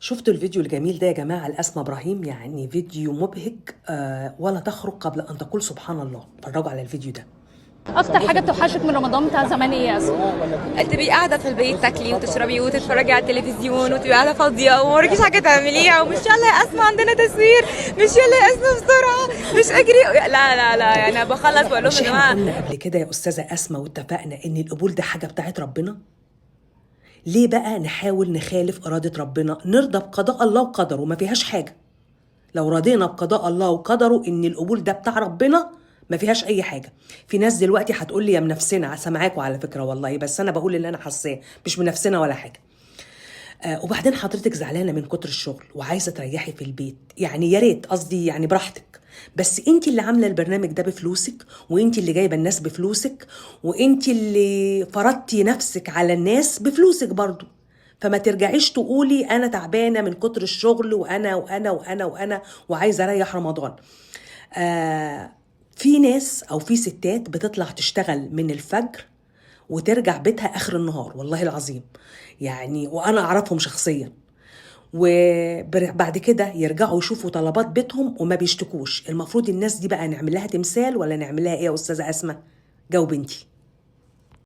شفتوا الفيديو الجميل ده يا جماعة لأسماء إبراهيم؟ يعني فيديو مبهج، ولا تخرج قبل أن تقول سبحان الله. اتفرجوا على الفيديو ده. اكتر حاجه بتوحشك من رمضان بتاع زمان ايه يا اسماء؟ تبقي قاعده في البيت تاكلي وتشربي وتتفرجي على التلفزيون وتبقي قاعده فاضيه وموركيش حاجه تعمليها، ومش يلا يا اسماء عندنا تصوير، مش يلا يا اسماء بسرعه، مش اجري، لا لا لا، يعني أنا بخلص بقول لهم مش يا احنا جماعه. قلنا قبل كده يا أستاذة أسماء واتفقنا إن القبول ده حاجة بتاعت ربنا؟ ليه بقى نحاول نخالف إرادة ربنا؟ نرضى بقضاء الله وقدره، ما فيهاش حاجة. لو رضينا بقضاء الله وقدره إن القبول ده بتاع ربنا ما فيهاش أي حاجة. في ناس دلوقتي هتقول لي يا منافسنا، سامعاكوا على فكرة والله، بس أنا بقول اللي أنا حاساه، مش منافسنا ولا حاجة. وبعدين حضرتك زعلانه من كتر الشغل وعايزه تريحي في البيت، يعني يا ريت، قصدي يعني براحتك، بس انت اللي عامله البرنامج ده بفلوسك، وانت اللي جايبه الناس بفلوسك، وانت اللي فرضتي نفسك على الناس بفلوسك برضو. فما ترجعيش تقولي انا تعبانه من كتر الشغل وانا وانا وانا وانا وعايزه اريح رمضان. في ناس او في ستات بتطلع تشتغل من الفجر وترجع بيتها اخر النهار، والله العظيم يعني، وانا اعرفهم شخصيا. وبعد كده يرجعوا يشوفوا طلبات بيتهم وما بيشتكوش. المفروض الناس دي بقى نعمل لها تمثال ولا نعمل لها ايه يا استاذه اسماء؟ جاوب انتي.